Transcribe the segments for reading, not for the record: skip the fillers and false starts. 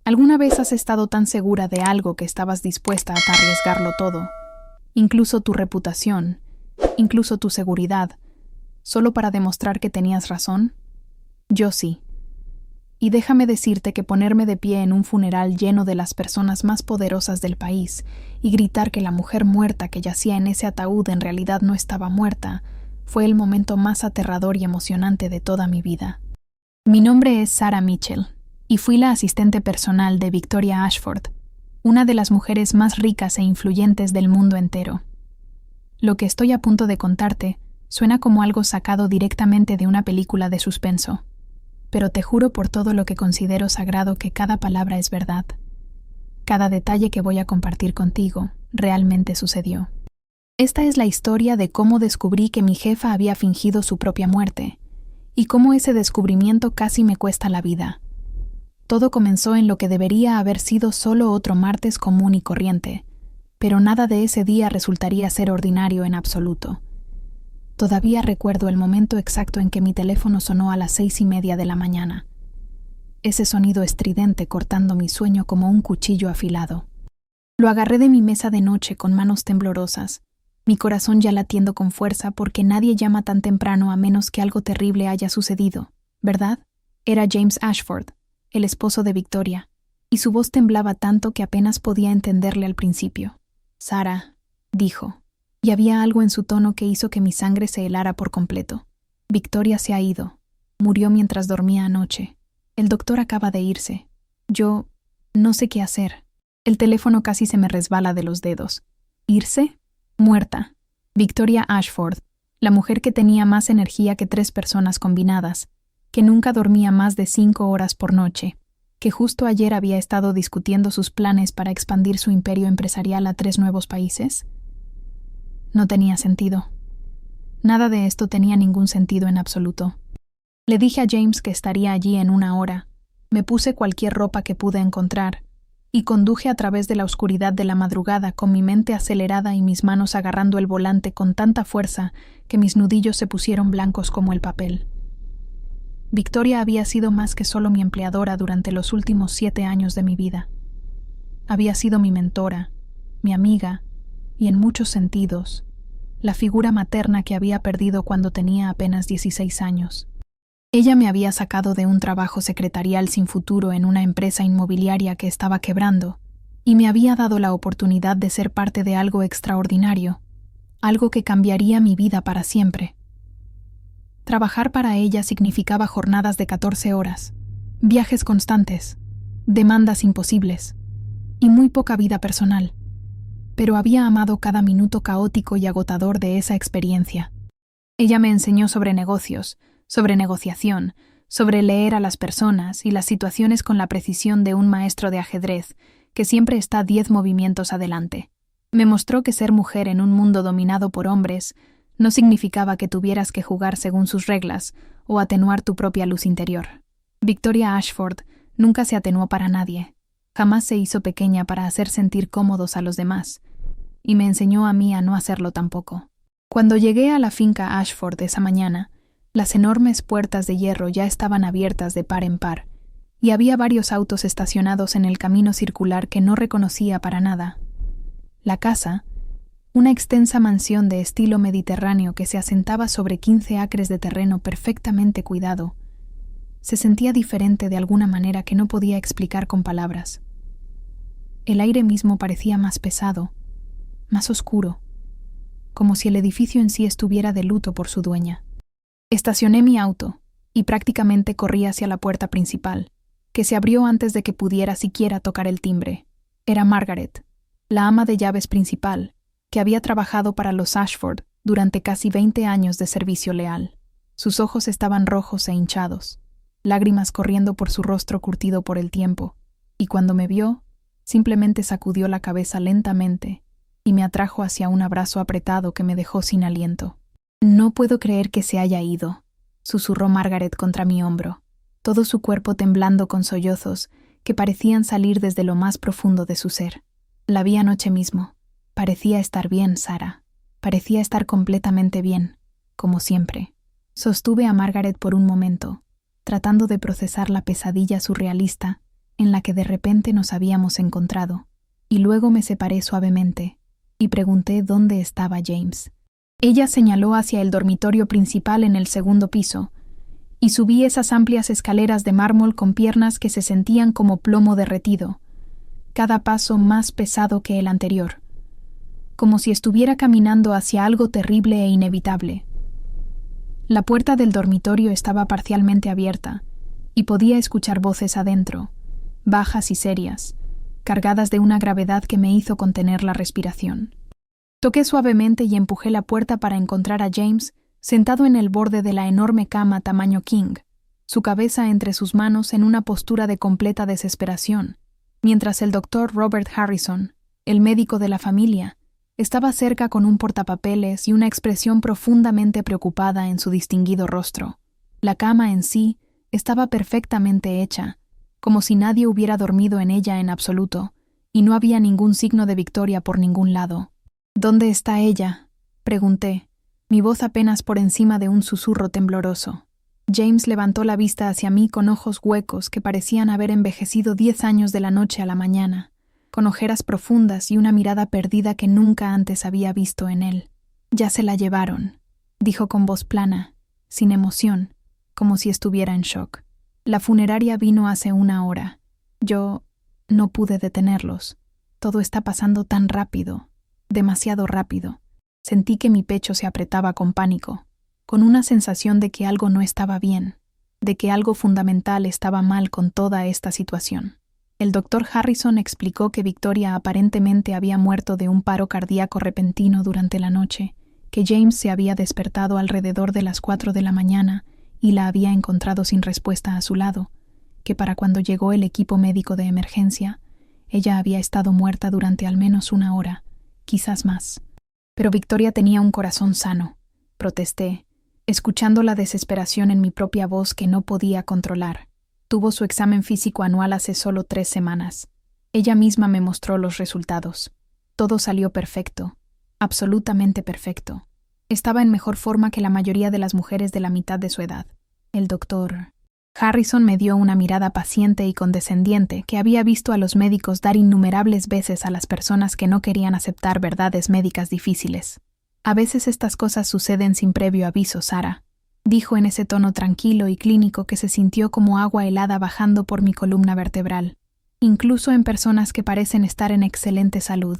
¿Alguna vez has estado tan segura de algo que estabas dispuesta a arriesgarlo todo, incluso tu reputación, incluso tu seguridad, solo para demostrar que tenías razón? Yo sí. Y déjame decirte que ponerme de pie en un funeral lleno de las personas más poderosas del país y gritar que la mujer muerta que yacía en ese ataúd en realidad no estaba muerta, fue el momento más aterrador y emocionante de toda mi vida. Mi nombre es Sarah Mitchell, y fui la asistente personal de Victoria Ashford, una de las mujeres más ricas e influyentes del mundo entero. Lo que estoy a punto de contarte suena como algo sacado directamente de una película de suspenso, pero te juro por todo lo que considero sagrado que cada palabra es verdad. Cada detalle que voy a compartir contigo realmente sucedió. Esta es la historia de cómo descubrí que mi jefa había fingido su propia muerte, y cómo ese descubrimiento casi me cuesta la vida. Todo comenzó en lo que debería haber sido solo otro martes común y corriente, pero nada de ese día resultaría ser ordinario en absoluto. Todavía recuerdo el momento exacto en que mi teléfono sonó a las 6:30 de la mañana. Ese sonido estridente cortando mi sueño como un cuchillo afilado. Lo agarré de mi mesa de noche con manos temblorosas, mi corazón ya latiendo con fuerza porque nadie llama tan temprano a menos que algo terrible haya sucedido, ¿verdad? Era James Ashford, el esposo de Victoria, y su voz temblaba tanto que apenas podía entenderle al principio. «Sarah», dijo, y había algo en su tono que hizo que mi sangre se helara por completo. «Victoria se ha ido. Murió mientras dormía anoche. El doctor acaba de irse. Yo no sé qué hacer». El teléfono casi se me resbala de los dedos. ¿Irse? Muerta. Victoria Ashford, la mujer que tenía más energía que 3 personas combinadas, que nunca dormía más de 5 horas por noche, que justo ayer había estado discutiendo sus planes para expandir su imperio empresarial a 3 nuevos países. No tenía sentido. Nada de esto tenía ningún sentido en absoluto. Le dije a James que estaría allí en 1 hora. Me puse cualquier ropa que pude encontrar y conduje a través de la oscuridad de la madrugada con mi mente acelerada y mis manos agarrando el volante con tanta fuerza que mis nudillos se pusieron blancos como el papel. Victoria había sido más que solo mi empleadora durante los últimos 7 años de mi vida. Había sido mi mentora, mi amiga y, en muchos sentidos, la figura materna que había perdido cuando tenía apenas 16 años. Ella me había sacado de un trabajo secretarial sin futuro en una empresa inmobiliaria que estaba quebrando y me había dado la oportunidad de ser parte de algo extraordinario, algo que cambiaría mi vida para siempre. Trabajar para ella significaba jornadas de 14 horas, viajes constantes, demandas imposibles y muy poca vida personal. Pero había amado cada minuto caótico y agotador de esa experiencia. Ella me enseñó sobre negocios, sobre negociación, sobre leer a las personas y las situaciones con la precisión de un maestro de ajedrez que siempre está 10 movimientos adelante. Me mostró que ser mujer en un mundo dominado por hombres no significaba que tuvieras que jugar según sus reglas o atenuar tu propia luz interior. Victoria Ashford nunca se atenuó para nadie. Jamás se hizo pequeña para hacer sentir cómodos a los demás, y me enseñó a mí a no hacerlo tampoco. Cuando llegué a la finca Ashford esa mañana, las enormes puertas de hierro ya estaban abiertas de par en par, y había varios autos estacionados en el camino circular que no reconocía para nada. La casa, una extensa mansión de estilo mediterráneo que se asentaba sobre 15 acres de terreno perfectamente cuidado, se sentía diferente de alguna manera que no podía explicar con palabras. El aire mismo parecía más pesado, más oscuro, como si el edificio en sí estuviera de luto por su dueña. Estacioné mi auto y prácticamente corrí hacia la puerta principal, que se abrió antes de que pudiera siquiera tocar el timbre. Era Margaret, la ama de llaves principal, que había trabajado para los Ashford durante casi 20 años de servicio leal. Sus ojos estaban rojos e hinchados, lágrimas corriendo por su rostro curtido por el tiempo, y cuando me vio, simplemente sacudió la cabeza lentamente y me atrajo hacia un abrazo apretado que me dejó sin aliento. «No puedo creer que se haya ido», susurró Margaret contra mi hombro, todo su cuerpo temblando con sollozos que parecían salir desde lo más profundo de su ser. La vi anoche mismo. Parecía estar bien, Sarah. Parecía estar completamente bien, como siempre. Sostuve a Margaret por un momento, tratando de procesar la pesadilla surrealista en la que de repente nos habíamos encontrado, y luego me separé suavemente y pregunté dónde estaba James. Ella señaló hacia el dormitorio principal en el segundo piso, y subí esas amplias escaleras de mármol con piernas que se sentían como plomo derretido, cada paso más pesado que el anterior, como si estuviera caminando hacia algo terrible e inevitable. La puerta del dormitorio estaba parcialmente abierta, y podía escuchar voces adentro, bajas y serias, cargadas de una gravedad que me hizo contener la respiración. Toqué suavemente y empujé la puerta para encontrar a James sentado en el borde de la enorme cama tamaño king, su cabeza entre sus manos en una postura de completa desesperación, mientras el doctor Robert Harrison, el médico de la familia, estaba cerca con un portapapeles y una expresión profundamente preocupada en su distinguido rostro. La cama en sí estaba perfectamente hecha, como si nadie hubiera dormido en ella en absoluto, y no había ningún signo de Victoria por ningún lado. «¿Dónde está ella?», pregunté, mi voz apenas por encima de un susurro tembloroso. James levantó la vista hacia mí con ojos huecos que parecían haber envejecido 10 años de la noche a la mañana, con ojeras profundas y una mirada perdida que nunca antes había visto en él. «Ya se la llevaron», dijo con voz plana, sin emoción, como si estuviera en shock. «La funeraria vino hace 1 hora. Yo no pude detenerlos. Todo está pasando tan rápido, demasiado rápido». Sentí que mi pecho se apretaba con pánico, con una sensación de que algo no estaba bien, de que algo fundamental estaba mal con toda esta situación. El doctor Harrison explicó que Victoria aparentemente había muerto de un paro cardíaco repentino durante la noche, que James se había despertado alrededor de las 4 de la mañana y la había encontrado sin respuesta a su lado, que para cuando llegó el equipo médico de emergencia, ella había estado muerta durante al menos 1 hora, quizás más. Pero Victoria tenía un corazón sano, protesté, escuchando la desesperación en mi propia voz que no podía controlar. Tuvo su examen físico anual hace solo 3 semanas. Ella misma me mostró los resultados. Todo salió perfecto, absolutamente perfecto. Estaba en mejor forma que la mayoría de las mujeres de la mitad de su edad. El doctor Harrison me dio una mirada paciente y condescendiente que había visto a los médicos dar innumerables veces a las personas que no querían aceptar verdades médicas difíciles. «A veces estas cosas suceden sin previo aviso, Sara», dijo en ese tono tranquilo y clínico que se sintió como agua helada bajando por mi columna vertebral. «Incluso en personas que parecen estar en excelente salud.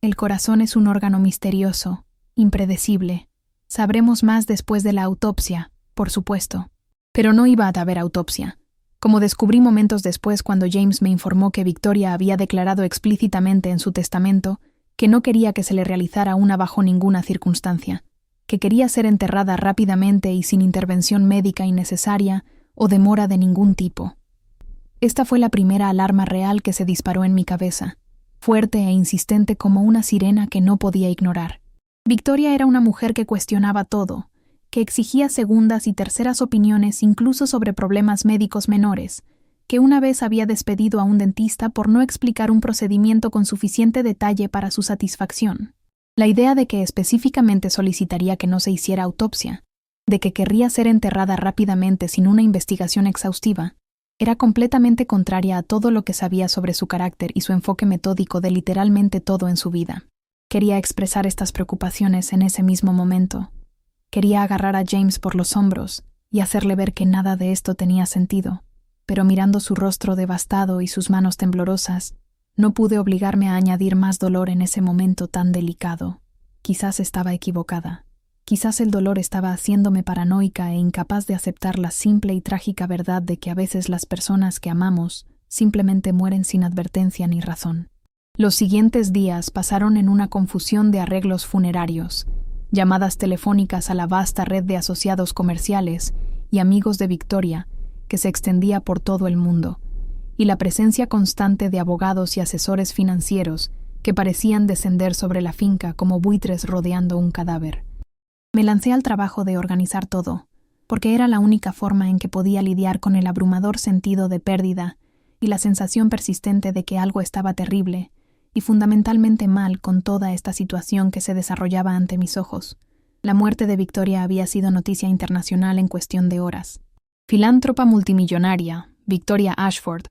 El corazón es un órgano misterioso, impredecible. Sabremos más después de la autopsia, por supuesto». Pero no iba a haber autopsia, como descubrí momentos después cuando James me informó que Victoria había declarado explícitamente en su testamento que no quería que se le realizara una bajo ninguna circunstancia, que quería ser enterrada rápidamente y sin intervención médica innecesaria o demora de ningún tipo. Esta fue la primera alarma real que se disparó en mi cabeza, fuerte e insistente como una sirena que no podía ignorar. Victoria era una mujer que cuestionaba todo, que exigía segundas y terceras opiniones incluso sobre problemas médicos menores, que una vez había despedido a un dentista por no explicar un procedimiento con suficiente detalle para su satisfacción. La idea de que específicamente solicitaría que no se hiciera autopsia, de que querría ser enterrada rápidamente sin una investigación exhaustiva, era completamente contraria a todo lo que sabía sobre su carácter y su enfoque metódico de literalmente todo en su vida. Quería expresar estas preocupaciones en ese mismo momento. Quería agarrar a James por los hombros y hacerle ver que nada de esto tenía sentido, pero mirando su rostro devastado y sus manos temblorosas, no pude obligarme a añadir más dolor en ese momento tan delicado. Quizás estaba equivocada. Quizás el dolor estaba haciéndome paranoica e incapaz de aceptar la simple y trágica verdad de que a veces las personas que amamos simplemente mueren sin advertencia ni razón. Los siguientes días pasaron en una confusión de arreglos funerarios, llamadas telefónicas a la vasta red de asociados comerciales y amigos de Victoria que se extendía por todo el mundo, y la presencia constante de abogados y asesores financieros que parecían descender sobre la finca como buitres rodeando un cadáver. Me lancé al trabajo de organizar todo, porque era la única forma en que podía lidiar con el abrumador sentido de pérdida y la sensación persistente de que algo estaba terrible y fundamentalmente mal con toda esta situación que se desarrollaba ante mis ojos. La muerte de Victoria había sido noticia internacional en cuestión de horas. Filántropa multimillonaria, Victoria Ashford,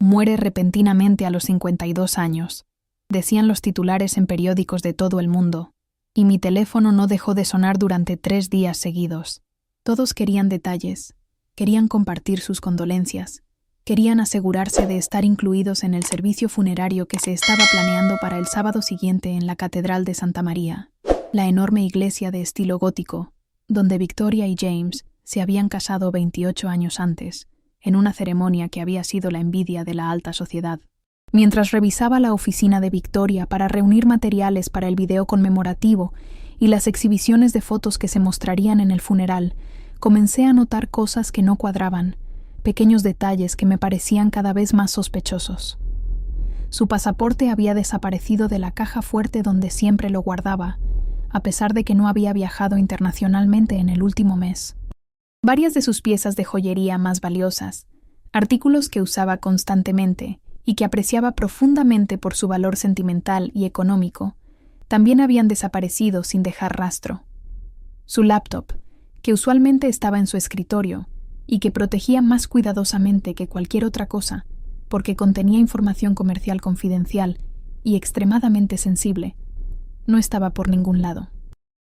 Muere repentinamente a los 52 años, decían los titulares en periódicos de todo el mundo, y mi teléfono no dejó de sonar durante 3 días seguidos. Todos querían detalles, querían compartir sus condolencias, querían asegurarse de estar incluidos en el servicio funerario que se estaba planeando para el sábado siguiente en la Catedral de Santa María, la enorme iglesia de estilo gótico, donde Victoria y James se habían casado 28 años antes, en una ceremonia que había sido la envidia de la alta sociedad. Mientras revisaba la oficina de Victoria para reunir materiales para el video conmemorativo y las exhibiciones de fotos que se mostrarían en el funeral, comencé a notar cosas que no cuadraban, pequeños detalles que me parecían cada vez más sospechosos. Su pasaporte había desaparecido de la caja fuerte donde siempre lo guardaba, a pesar de que no había viajado internacionalmente en el último mes. Varias de sus piezas de joyería más valiosas, artículos que usaba constantemente y que apreciaba profundamente por su valor sentimental y económico, también habían desaparecido sin dejar rastro. Su laptop, que usualmente estaba en su escritorio y que protegía más cuidadosamente que cualquier otra cosa, porque contenía información comercial confidencial y extremadamente sensible, no estaba por ningún lado.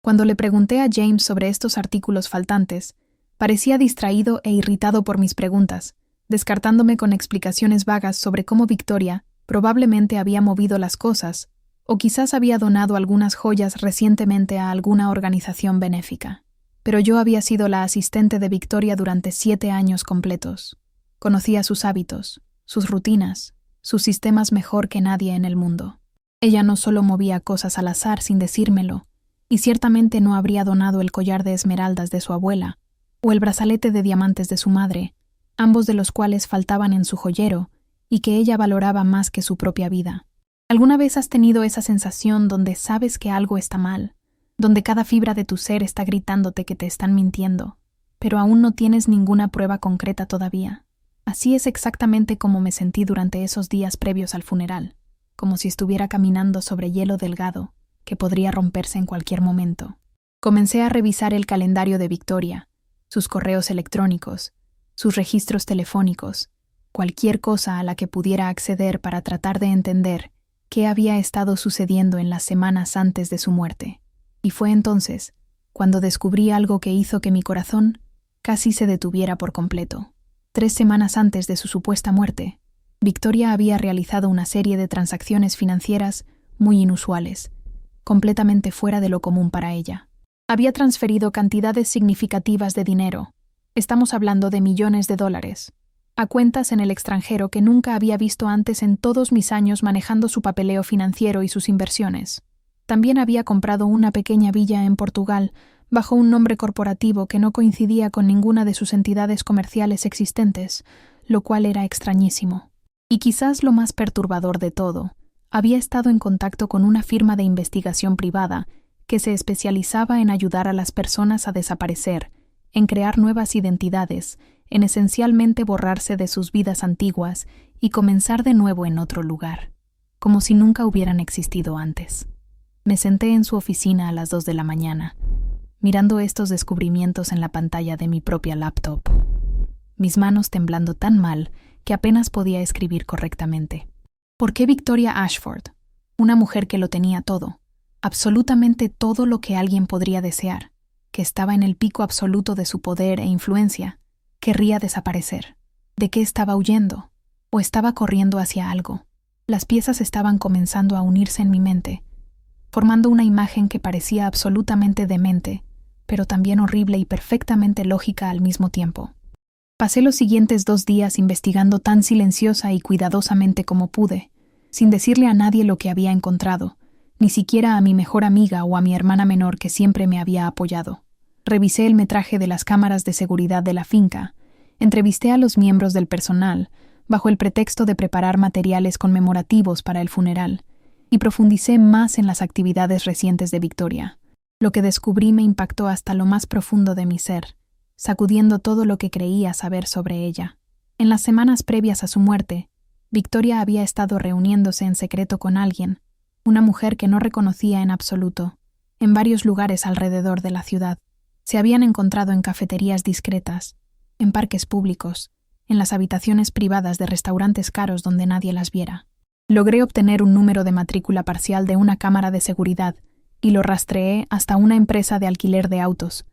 Cuando le pregunté a James sobre estos artículos faltantes, parecía distraído e irritado por mis preguntas, descartándome con explicaciones vagas sobre cómo Victoria probablemente había movido las cosas o quizás había donado algunas joyas recientemente a alguna organización benéfica. Pero yo había sido la asistente de Victoria durante 7 años completos. Conocía sus hábitos, sus rutinas, sus sistemas mejor que nadie en el mundo. Ella no solo movía cosas al azar sin decírmelo, y ciertamente no habría donado el collar de esmeraldas de su abuela o el brazalete de diamantes de su madre, ambos de los cuales faltaban en su joyero y que ella valoraba más que su propia vida. ¿Alguna vez has tenido esa sensación donde sabes que algo está mal, donde cada fibra de tu ser está gritándote que te están mintiendo, pero aún no tienes ninguna prueba concreta todavía? Así es exactamente como me sentí durante esos días previos al funeral, como si estuviera caminando sobre hielo delgado, que podría romperse en cualquier momento. Comencé a revisar el calendario de Victoria, sus correos electrónicos, sus registros telefónicos, cualquier cosa a la que pudiera acceder para tratar de entender qué había estado sucediendo en las semanas antes de su muerte. Y fue entonces cuando descubrí algo que hizo que mi corazón casi se detuviera por completo. 3 semanas antes de su supuesta muerte, Victoria había realizado una serie de transacciones financieras muy inusuales, completamente fuera de lo común para ella. Había transferido cantidades significativas de dinero, estamos hablando de millones de dólares, a cuentas en el extranjero que nunca había visto antes en todos mis años manejando su papeleo financiero y sus inversiones. También había comprado una pequeña villa en Portugal bajo un nombre corporativo que no coincidía con ninguna de sus entidades comerciales existentes, lo cual era extrañísimo. Y quizás lo más perturbador de todo, había estado en contacto con una firma de investigación privada que se especializaba en ayudar a las personas a desaparecer, en crear nuevas identidades, en esencialmente borrarse de sus vidas antiguas y comenzar de nuevo en otro lugar, como si nunca hubieran existido antes. Me senté en su oficina a las 2 de la mañana, mirando estos descubrimientos en la pantalla de mi propia laptop, mis manos temblando tan mal que apenas podía escribir correctamente. ¿Por qué Victoria Ashford, una mujer que lo tenía todo, absolutamente todo lo que alguien podría desear, que estaba en el pico absoluto de su poder e influencia, querría desaparecer? ¿De qué estaba huyendo? ¿O estaba corriendo hacia algo? Las piezas estaban comenzando a unirse en mi mente, formando una imagen que parecía absolutamente demente, pero también horrible y perfectamente lógica al mismo tiempo. Pasé los siguientes 2 días investigando tan silenciosa y cuidadosamente como pude, sin decirle a nadie lo que había encontrado, ni siquiera a mi mejor amiga o a mi hermana menor que siempre me había apoyado. Revisé el metraje de las cámaras de seguridad de la finca, entrevisté a los miembros del personal, bajo el pretexto de preparar materiales conmemorativos para el funeral, y profundicé más en las actividades recientes de Victoria. Lo que descubrí me impactó hasta lo más profundo de mi ser, sacudiendo todo lo que creía saber sobre ella. En las semanas previas a su muerte, Victoria había estado reuniéndose en secreto con alguien, una mujer que no reconocía en absoluto, en varios lugares alrededor de la ciudad. Se habían encontrado en cafeterías discretas, en parques públicos, en las habitaciones privadas de restaurantes caros donde nadie las viera. Logré obtener un número de matrícula parcial de una cámara de seguridad y lo rastreé hasta una empresa de alquiler de autos,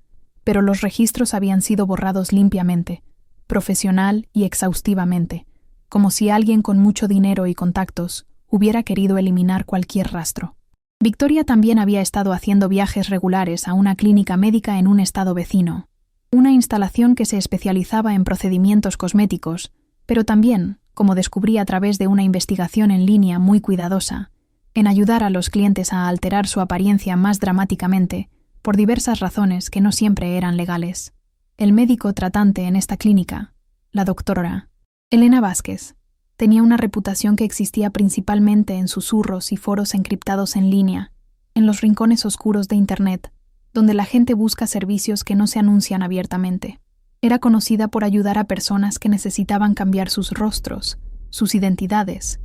pero los registros habían sido borrados limpiamente, profesional y exhaustivamente, como si alguien con mucho dinero y contactos hubiera querido eliminar cualquier rastro. Victoria también había estado haciendo viajes regulares a una clínica médica en un estado vecino, una instalación que se especializaba en procedimientos cosméticos, pero también, como descubrí a través de una investigación en línea muy cuidadosa, en ayudar a los clientes a alterar su apariencia más dramáticamente, por diversas razones que no siempre eran legales. El médico tratante en esta clínica, la doctora Elena Vázquez, tenía una reputación que existía principalmente en susurros y foros encriptados en línea, en los rincones oscuros de Internet, donde la gente busca servicios que no se anuncian abiertamente. Era conocida por ayudar a personas que necesitaban cambiar sus rostros, sus identidades,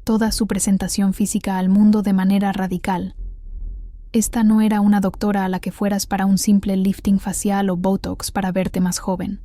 toda su presentación física al mundo de manera radical. Esta no era una doctora a la que fueras para un simple lifting facial o botox para verte más joven.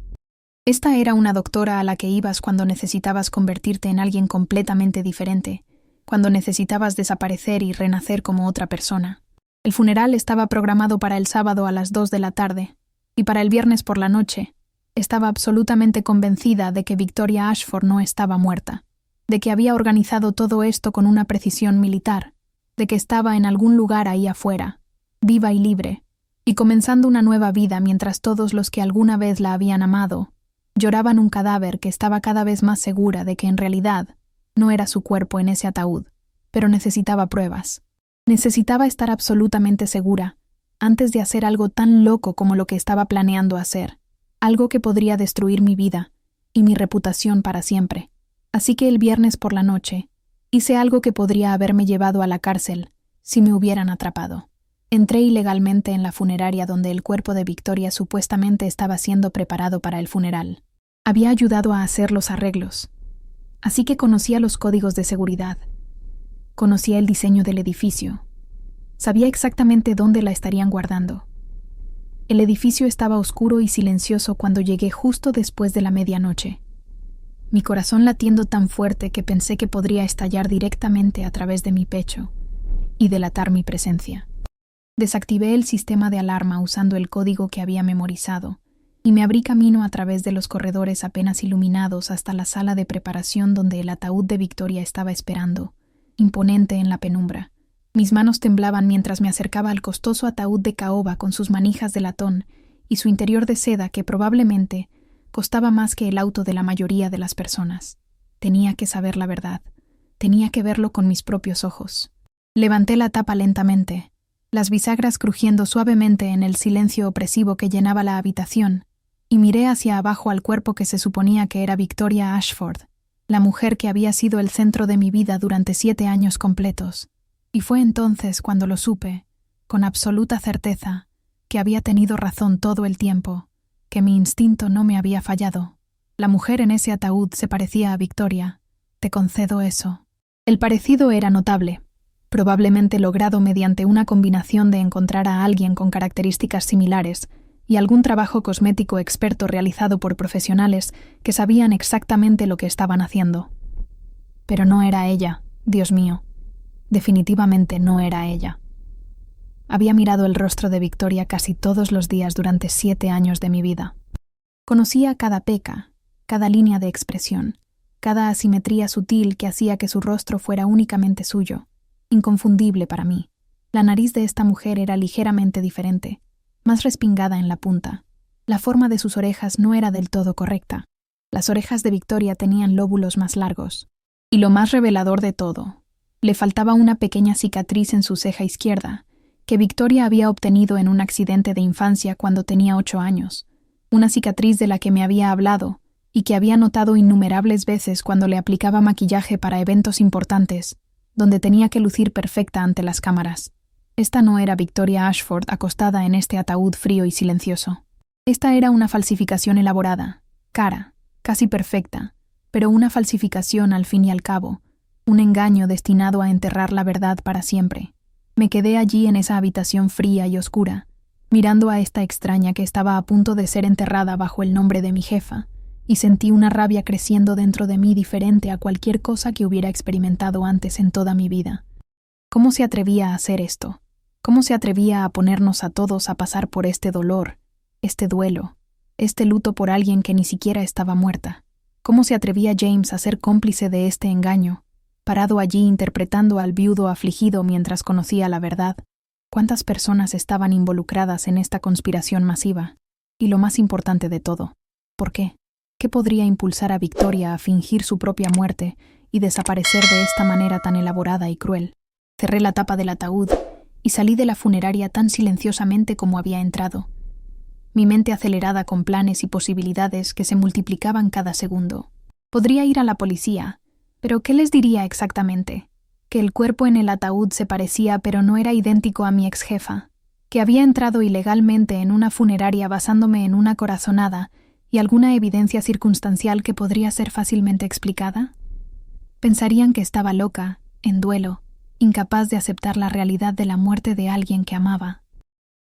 Esta era una doctora a la que ibas cuando necesitabas convertirte en alguien completamente diferente, cuando necesitabas desaparecer y renacer como otra persona. El funeral estaba programado para el sábado a las 2 de la tarde, y para el viernes por la noche, estaba absolutamente convencida de que Victoria Ashford no estaba muerta, de que había organizado todo esto con una precisión militar, de que estaba en algún lugar ahí afuera, viva y libre, y comenzando una nueva vida mientras todos los que alguna vez la habían amado lloraban un cadáver que estaba cada vez más segura de que en realidad no era su cuerpo en ese ataúd, pero necesitaba pruebas. Necesitaba estar absolutamente segura, antes de hacer algo tan loco como lo que estaba planeando hacer, algo que podría destruir mi vida y mi reputación para siempre. Así que el viernes por la noche, hice algo que podría haberme llevado a la cárcel si me hubieran atrapado. Entré ilegalmente en la funeraria donde el cuerpo de Victoria supuestamente estaba siendo preparado para el funeral. Había ayudado a hacer los arreglos, así que conocía los códigos de seguridad. Conocía el diseño del edificio. Sabía exactamente dónde la estarían guardando. El edificio estaba oscuro y silencioso cuando llegué justo después de la medianoche. Mi corazón latiendo tan fuerte que pensé que podría estallar directamente a través de mi pecho y delatar mi presencia. Desactivé el sistema de alarma usando el código que había memorizado y me abrí camino a través de los corredores apenas iluminados hasta la sala de preparación donde el ataúd de Victoria estaba esperando, imponente en la penumbra. Mis manos temblaban mientras me acercaba al costoso ataúd de caoba con sus manijas de latón y su interior de seda que probablemente costaba más que el auto de la mayoría de las personas. Tenía que saber la verdad. Tenía que verlo con mis propios ojos. Levanté la tapa lentamente, las bisagras crujiendo suavemente en el silencio opresivo que llenaba la habitación, y miré hacia abajo al cuerpo que se suponía que era Victoria Ashford, la mujer que había sido el centro de mi vida durante 7 años completos. Y fue entonces cuando lo supe, con absoluta certeza, que había tenido razón todo el tiempo, que mi instinto no me había fallado. La mujer en ese ataúd se parecía a Victoria. Te concedo eso. El parecido era notable, probablemente logrado mediante una combinación de encontrar a alguien con características similares y algún trabajo cosmético experto realizado por profesionales que sabían exactamente lo que estaban haciendo. Pero no era ella, Dios mío. Definitivamente no era ella. Había mirado el rostro de Victoria casi todos los días durante 7 años de mi vida. Conocía cada peca, cada línea de expresión, cada asimetría sutil que hacía que su rostro fuera únicamente suyo, inconfundible para mí. La nariz de esta mujer era ligeramente diferente, más respingada en la punta. La forma de sus orejas no era del todo correcta. Las orejas de Victoria tenían lóbulos más largos. Y lo más revelador de todo, le faltaba una pequeña cicatriz en su ceja izquierda, que Victoria había obtenido en un accidente de infancia cuando tenía 8 años, una cicatriz de la que me había hablado y que había notado innumerables veces cuando le aplicaba maquillaje para eventos importantes, donde tenía que lucir perfecta ante las cámaras. Esta no era Victoria Ashford acostada en este ataúd frío y silencioso. Esta era una falsificación elaborada, cara, casi perfecta, pero una falsificación al fin y al cabo, un engaño destinado a enterrar la verdad para siempre. Me quedé allí en esa habitación fría y oscura, mirando a esta extraña que estaba a punto de ser enterrada bajo el nombre de mi jefa, y sentí una rabia creciendo dentro de mí diferente a cualquier cosa que hubiera experimentado antes en toda mi vida. ¿Cómo se atrevía a hacer esto? ¿Cómo se atrevía a ponernos a todos a pasar por este dolor, este duelo, este luto por alguien que ni siquiera estaba muerta? ¿Cómo se atrevía James a ser cómplice de este engaño, parado allí interpretando al viudo afligido mientras conocía la verdad? ¿Cuántas personas estaban involucradas en esta conspiración masiva? Y lo más importante de todo, ¿por qué? ¿Qué podría impulsar a Victoria a fingir su propia muerte y desaparecer de esta manera tan elaborada y cruel? Cerré la tapa del ataúd y salí de la funeraria tan silenciosamente como había entrado, mi mente acelerada con planes y posibilidades que se multiplicaban cada segundo. Podría ir a la policía, pero ¿qué les diría exactamente? Que el cuerpo en el ataúd se parecía pero no era idéntico a mi exjefa, que había entrado ilegalmente en una funeraria basándome en una corazonada y alguna evidencia circunstancial que podría ser fácilmente explicada. Pensarían que estaba loca, en duelo, incapaz de aceptar la realidad de la muerte de alguien que amaba.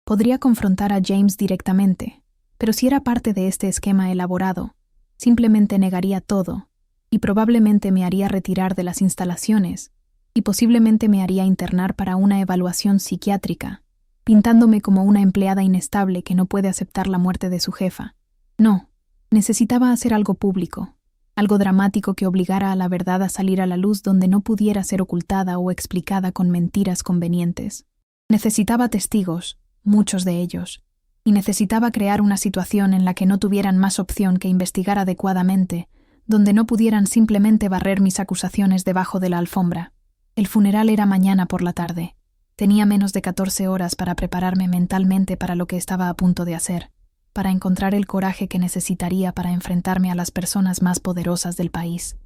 Podría confrontar a James directamente, pero si era parte de este esquema elaborado, simplemente negaría todo, y probablemente me haría retirar de las instalaciones, y posiblemente me haría internar para una evaluación psiquiátrica, pintándome como una empleada inestable que no puede aceptar la muerte de su jefa. No, necesitaba hacer algo público, algo dramático que obligara a la verdad a salir a la luz donde no pudiera ser ocultada o explicada con mentiras convenientes. Necesitaba testigos, muchos de ellos, y necesitaba crear una situación en la que no tuvieran más opción que investigar adecuadamente, donde no pudieran simplemente barrer mis acusaciones debajo de la alfombra. El funeral era mañana por la tarde. Tenía menos de 14 horas para prepararme mentalmente para lo que estaba a punto de hacer, para encontrar el coraje que necesitaría para enfrentarme a las personas más poderosas del país.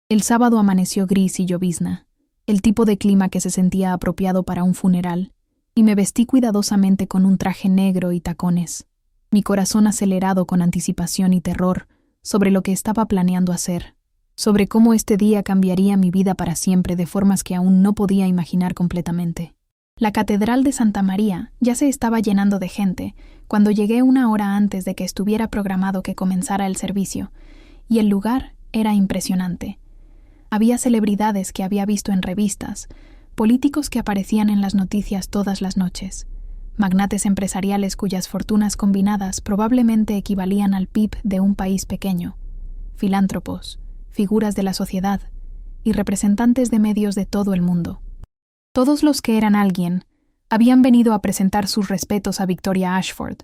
El sábado amaneció gris y llovizna, el tipo de clima que se sentía apropiado para un funeral, y me vestí cuidadosamente con un traje negro y tacones, mi corazón acelerado con anticipación y terror sobre lo que estaba planeando hacer, sobre cómo este día cambiaría mi vida para siempre de formas que aún no podía imaginar completamente. La Catedral de Santa María ya se estaba llenando de gente cuando llegué una hora antes de que estuviera programado que comenzara el servicio, y el lugar era impresionante. Había celebridades que había visto en revistas, políticos que aparecían en las noticias todas las noches, magnates empresariales cuyas fortunas combinadas probablemente equivalían al PIB de un país pequeño, filántropos, figuras de la sociedad y representantes de medios de todo el mundo. Todos los que eran alguien habían venido a presentar sus respetos a Victoria Ashford,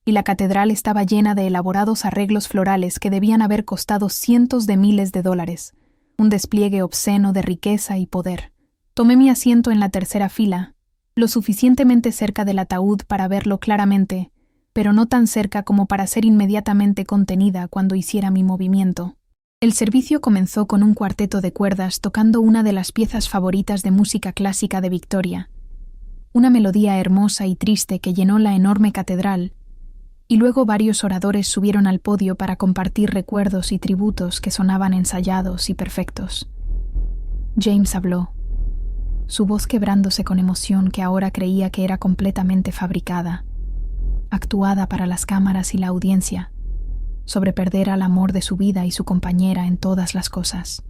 y la catedral estaba llena de elaborados arreglos florales que debían haber costado cientos de miles de dólares, un despliegue obsceno de riqueza y poder. Tomé mi asiento en la tercera fila, lo suficientemente cerca del ataúd para verlo claramente, pero no tan cerca como para ser inmediatamente contenida cuando hiciera mi movimiento. El servicio comenzó con un cuarteto de cuerdas tocando una de las piezas favoritas de música clásica de Victoria, una melodía hermosa y triste que llenó la enorme catedral, y luego varios oradores subieron al podio para compartir recuerdos y tributos que sonaban ensayados y perfectos. James habló, su voz quebrándose con emoción que ahora creía que era completamente fabricada, actuada para las cámaras y la audiencia, sobre perder al amor de su vida y su compañera en todas las cosas.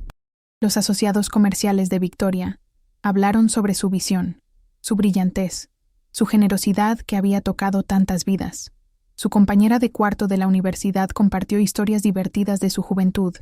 Los asociados comerciales de Victoria hablaron sobre su visión, su brillantez, su generosidad que había tocado tantas vidas. Su compañera de cuarto de la universidad compartió historias divertidas de su juventud,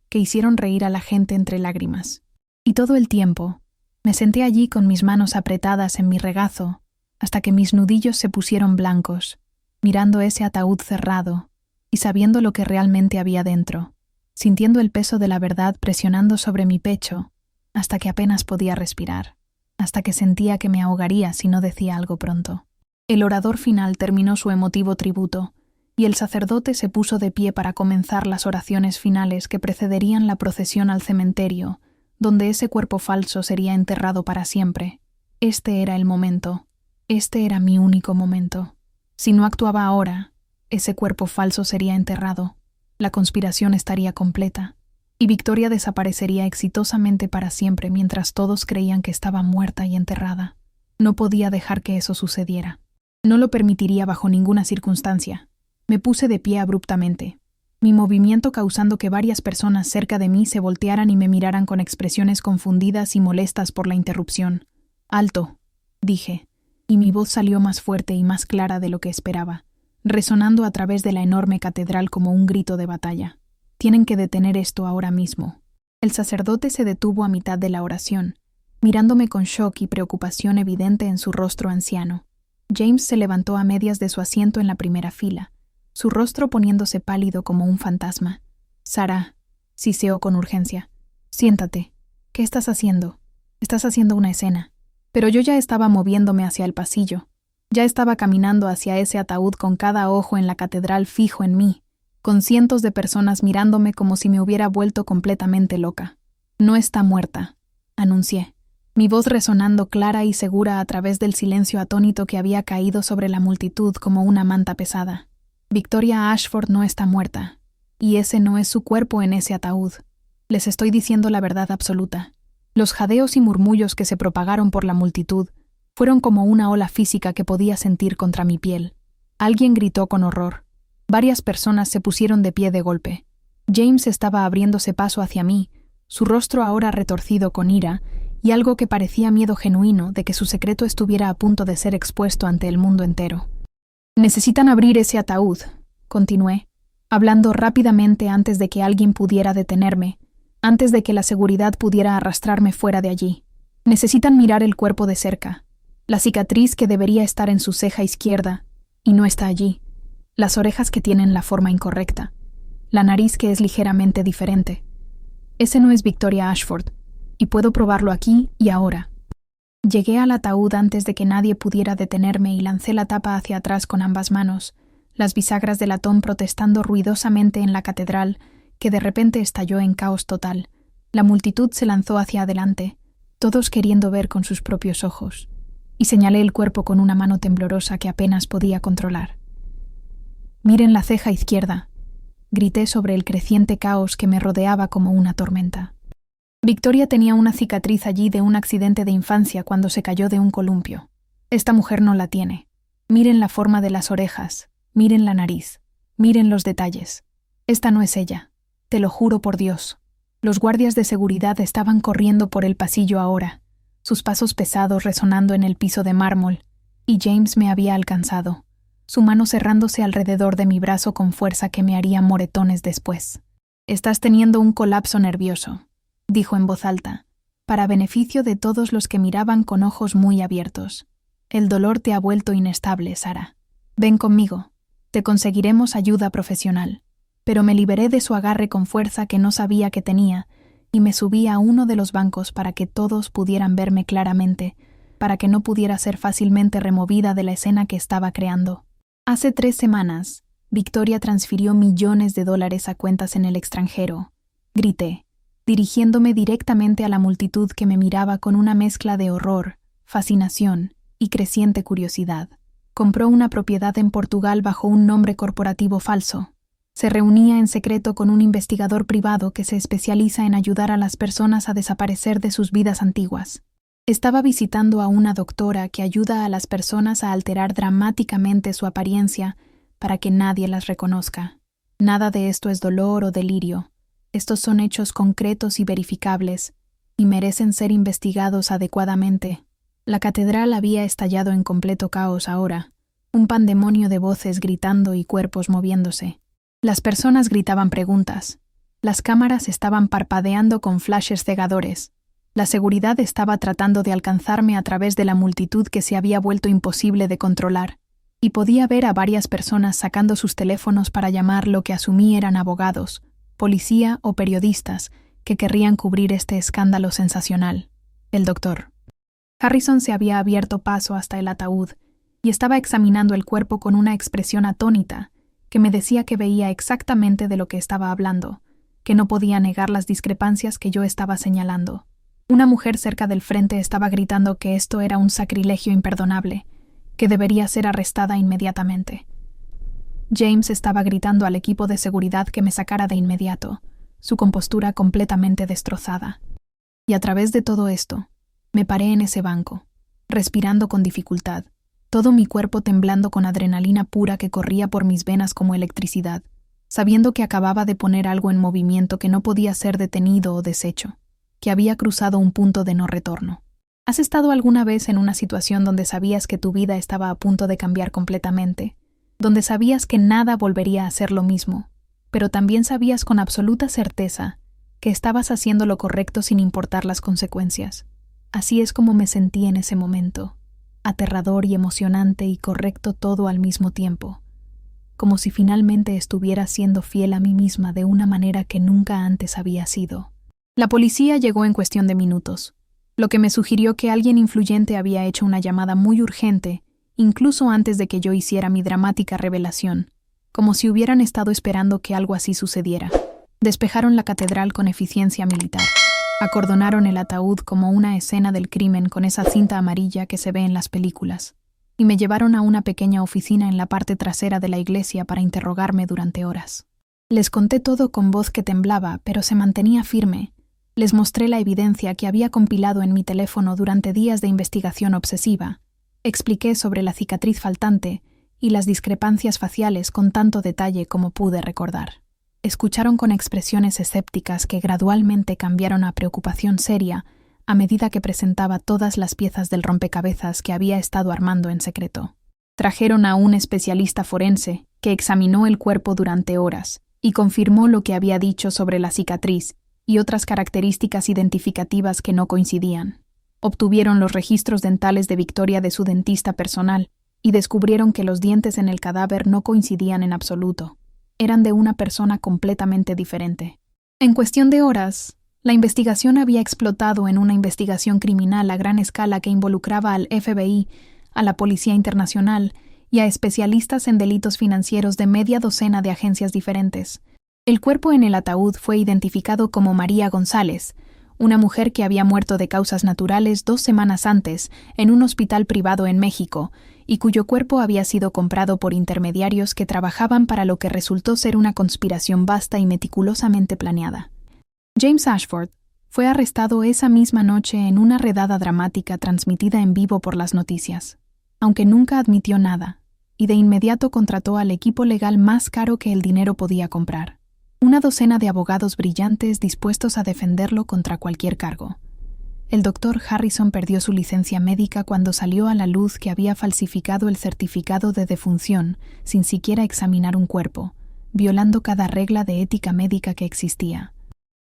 que hicieron reír a la gente entre lágrimas. Y todo el tiempo, me senté allí con mis manos apretadas en mi regazo, hasta que mis nudillos se pusieron blancos, mirando ese ataúd cerrado, y sabiendo lo que realmente había dentro, sintiendo el peso de la verdad presionando sobre mi pecho, hasta que apenas podía respirar, hasta que sentía que me ahogaría si no decía algo pronto. El orador final terminó su emotivo tributo, y el sacerdote se puso de pie para comenzar las oraciones finales que precederían la procesión al cementerio, donde ese cuerpo falso sería enterrado para siempre. Este era el momento. Este era mi único momento. Si no actuaba ahora, ese cuerpo falso sería enterrado, la conspiración estaría completa, y Victoria desaparecería exitosamente para siempre mientras todos creían que estaba muerta y enterrada. No podía dejar que eso sucediera. No lo permitiría bajo ninguna circunstancia. Me puse de pie abruptamente. mi movimiento causando que varias personas cerca de mí se voltearan y me miraran con expresiones confundidas y molestas por la interrupción. «Alto», dije, y mi voz salió más fuerte y más clara de lo que esperaba, resonando a través de la enorme catedral como un grito de batalla. «Tienen que detener esto ahora mismo». El sacerdote se detuvo a mitad de la oración, mirándome con shock y preocupación evidente en su rostro anciano. James se levantó a medias de su asiento en la primera fila, su rostro poniéndose pálido como un fantasma. «Sarah», siseó con urgencia, «siéntate. ¿Qué estás haciendo? Estás haciendo una escena». Pero yo ya estaba moviéndome hacia el pasillo. Ya estaba caminando hacia ese ataúd con cada ojo en la catedral fijo en mí, con cientos de personas mirándome como si me hubiera vuelto completamente loca. «No está muerta», anuncié, mi voz resonando clara y segura a través del silencio atónito que había caído sobre la multitud como una manta pesada. «Victoria Ashford no está muerta, y ese no es su cuerpo en ese ataúd. Les estoy diciendo la verdad absoluta». Los jadeos y murmullos que se propagaron por la multitud fueron como una ola física que podía sentir contra mi piel. Alguien gritó con horror. Varias personas se pusieron de pie de golpe. James estaba abriéndose paso hacia mí, su rostro ahora retorcido con ira, y algo que parecía miedo genuino de que su secreto estuviera a punto de ser expuesto ante el mundo entero. «Necesitan abrir ese ataúd», continué, hablando rápidamente antes de que alguien pudiera detenerme, antes de que la seguridad pudiera arrastrarme fuera de allí. «Necesitan mirar el cuerpo de cerca, la cicatriz que debería estar en su ceja izquierda, y no está allí, las orejas que tienen la forma incorrecta, la nariz que es ligeramente diferente. Ese no es Victoria Ashford, y puedo probarlo aquí y ahora». Llegué al ataúd antes de que nadie pudiera detenerme y lancé la tapa hacia atrás con ambas manos, las bisagras de latón protestando ruidosamente en la catedral, que de repente estalló en caos total. La multitud se lanzó hacia adelante, todos queriendo ver con sus propios ojos, y señalé el cuerpo con una mano temblorosa que apenas podía controlar. «Miren la ceja izquierda», grité sobre el creciente caos que me rodeaba como una tormenta. Victoria tenía una cicatriz allí de un accidente de infancia cuando se cayó de un columpio. Esta mujer no la tiene. Miren la forma de las orejas, miren la nariz, miren los detalles. Esta no es ella. Te lo juro por Dios. Los guardias de seguridad estaban corriendo por el pasillo ahora, sus pasos pesados resonando en el piso de mármol, y James me había alcanzado, su mano cerrándose alrededor de mi brazo con fuerza que me haría moretones después. «Estás teniendo un colapso nervioso», dijo en voz alta, para beneficio de todos los que miraban con ojos muy abiertos. «El dolor te ha vuelto inestable, Sarah. Ven conmigo. Te conseguiremos ayuda profesional». Pero me liberé de su agarre con fuerza que no sabía que tenía y me subí a uno de los bancos para que todos pudieran verme claramente, para que no pudiera ser fácilmente removida de la escena que estaba creando. Hace 3 semanas, Victoria transfirió millones de dólares a cuentas en el extranjero, grité, dirigiéndome directamente a la multitud que me miraba con una mezcla de horror, fascinación y creciente curiosidad. Compró una propiedad en Portugal bajo un nombre corporativo falso. Se reunía en secreto con un investigador privado que se especializa en ayudar a las personas a desaparecer de sus vidas antiguas. Estaba visitando a una doctora que ayuda a las personas a alterar dramáticamente su apariencia para que nadie las reconozca. Nada de esto es dolor o delirio. Estos son hechos concretos y verificables, y merecen ser investigados adecuadamente. La catedral había estallado en completo caos ahora, un pandemonio de voces gritando y cuerpos moviéndose. Las personas gritaban preguntas. Las cámaras estaban parpadeando con flashes cegadores. La seguridad estaba tratando de alcanzarme a través de la multitud que se había vuelto imposible de controlar, y podía ver a varias personas sacando sus teléfonos para llamar lo que asumí eran abogados, policía o periodistas que querrían cubrir este escándalo sensacional. El doctor Harrison se había abierto paso hasta el ataúd y estaba examinando el cuerpo con una expresión atónita que me decía que veía exactamente de lo que estaba hablando, que no podía negar las discrepancias que yo estaba señalando. Una mujer cerca del frente estaba gritando que esto era un sacrilegio imperdonable, que debería ser arrestada inmediatamente. James estaba gritando al equipo de seguridad que me sacara de inmediato, su compostura completamente destrozada. Y a través de todo esto, me paré en ese banco, respirando con dificultad, todo mi cuerpo temblando con adrenalina pura que corría por mis venas como electricidad. sabiendo que acababa de poner algo en movimiento que no podía ser detenido o deshecho, que había cruzado un punto de no retorno. ¿Has estado alguna vez en una situación donde sabías que tu vida estaba a punto de cambiar completamente, donde sabías que nada volvería a ser lo mismo, pero también sabías con absoluta certeza que estabas haciendo lo correcto sin importar las consecuencias? Así es como me sentí en ese momento, aterrador y emocionante y correcto todo al mismo tiempo, como si finalmente estuviera siendo fiel a mí misma de una manera que nunca antes había sido. La policía llegó en cuestión de minutos, lo que me sugirió que alguien influyente había hecho una llamada muy urgente, incluso antes de que yo hiciera mi dramática revelación, como si hubieran estado esperando que algo así sucediera. Despejaron la catedral con eficiencia militar. Acordonaron el ataúd como una escena del crimen con esa cinta amarilla que se ve en las películas, y me llevaron a una pequeña oficina en la parte trasera de la iglesia para interrogarme durante horas. Les conté todo con voz que temblaba, pero se mantenía firme. Les mostré la evidencia que había compilado en mi teléfono durante días de investigación obsesiva. Expliqué sobre la cicatriz faltante y las discrepancias faciales con tanto detalle como pude recordar. Escucharon con expresiones escépticas que gradualmente cambiaron a preocupación seria a medida que presentaba todas las piezas del rompecabezas que había estado armando en secreto. Trajeron a un especialista forense que examinó el cuerpo durante horas y confirmó lo que había dicho sobre la cicatriz y otras características identificativas que no coincidían. Obtuvieron los registros dentales de Victoria de su dentista personal y descubrieron que los dientes en el cadáver no coincidían en absoluto. Eran de una persona completamente diferente. En cuestión de horas, la investigación había explotado en una investigación criminal a gran escala que involucraba al FBI, a la Policía Internacional y a especialistas en delitos financieros de media docena de agencias diferentes. El cuerpo en el ataúd fue identificado como María González, una mujer que había muerto de causas naturales 2 semanas antes en un hospital privado en México y cuyo cuerpo había sido comprado por intermediarios que trabajaban para lo que resultó ser una conspiración vasta y meticulosamente planeada. James Ashford fue arrestado esa misma noche en una redada dramática transmitida en vivo por las noticias, aunque nunca admitió nada, y de inmediato contrató al equipo legal más caro que el dinero podía comprar. Una docena de abogados brillantes dispuestos a defenderlo contra cualquier cargo. El doctor Harrison perdió su licencia médica cuando salió a la luz que había falsificado el certificado de defunción sin siquiera examinar un cuerpo, violando cada regla de ética médica que existía.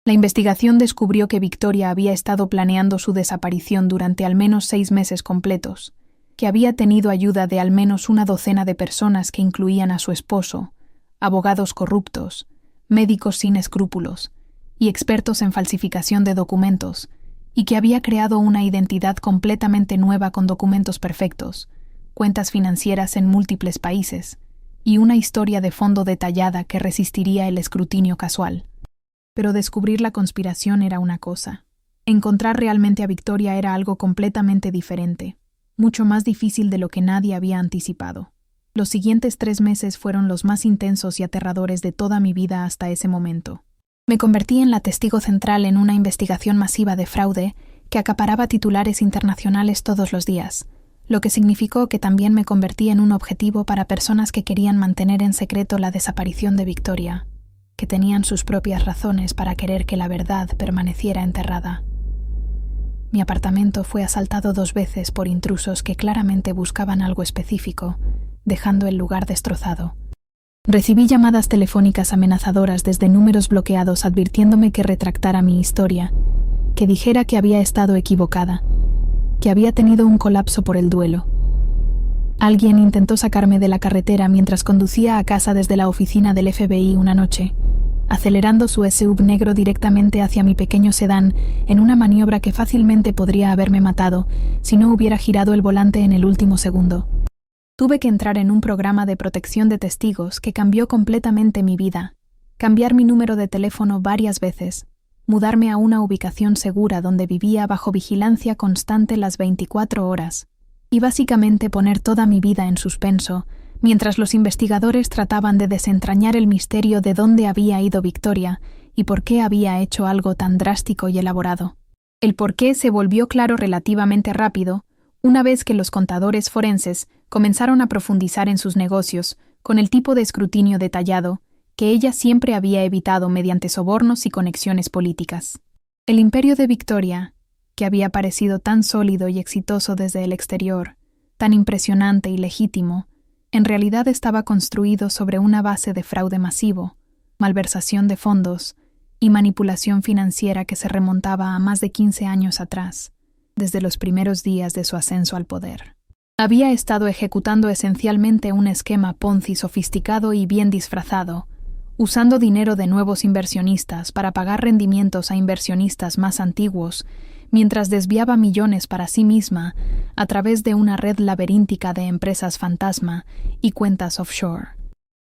La investigación descubrió que Victoria había estado planeando su desaparición durante al menos 6 meses completos, que había tenido ayuda de al menos una docena de personas que incluían a su esposo, abogados corruptos, médicos sin escrúpulos y expertos en falsificación de documentos, y que había creado una identidad completamente nueva con documentos perfectos, cuentas financieras en múltiples países, y una historia de fondo detallada que resistiría el escrutinio casual. Pero descubrir la conspiración era una cosa. Encontrar realmente a Victoria era algo completamente diferente, mucho más difícil de lo que nadie había anticipado. Los siguientes 3 meses fueron los más intensos y aterradores de toda mi vida hasta ese momento. Me convertí en la testigo central en una investigación masiva de fraude que acaparaba titulares internacionales todos los días, lo que significó que también me convertí en un objetivo para personas que querían mantener en secreto la desaparición de Victoria, que tenían sus propias razones para querer que la verdad permaneciera enterrada. Mi apartamento fue asaltado 2 veces por intrusos que claramente buscaban algo específico, dejando el lugar destrozado. Recibí llamadas telefónicas amenazadoras desde números bloqueados advirtiéndome que retractara mi historia, que dijera que había estado equivocada, que había tenido un colapso por el duelo. Alguien intentó sacarme de la carretera mientras conducía a casa desde la oficina del FBI una noche, acelerando su SUV negro directamente hacia mi pequeño sedán en una maniobra que fácilmente podría haberme matado si no hubiera girado el volante en el último segundo. Tuve que entrar en un programa de protección de testigos que cambió completamente mi vida, cambiar mi número de teléfono varias veces, mudarme a una ubicación segura donde vivía bajo vigilancia constante las 24 horas, y básicamente poner toda mi vida en suspenso, mientras los investigadores trataban de desentrañar el misterio de dónde había ido Victoria y por qué había hecho algo tan drástico y elaborado. El por qué se volvió claro relativamente rápido, una vez que los contadores forenses comenzaron a profundizar en sus negocios con el tipo de escrutinio detallado que ella siempre había evitado mediante sobornos y conexiones políticas. El imperio de Victoria, que había parecido tan sólido y exitoso desde el exterior, tan impresionante y legítimo, en realidad estaba construido sobre una base de fraude masivo, malversación de fondos y manipulación financiera que se remontaba a más de 15 años atrás, desde los primeros días de su ascenso al poder. Había estado ejecutando esencialmente un esquema Ponzi sofisticado y bien disfrazado, usando dinero de nuevos inversionistas para pagar rendimientos a inversionistas más antiguos, mientras desviaba millones para sí misma a través de una red laberíntica de empresas fantasma y cuentas offshore.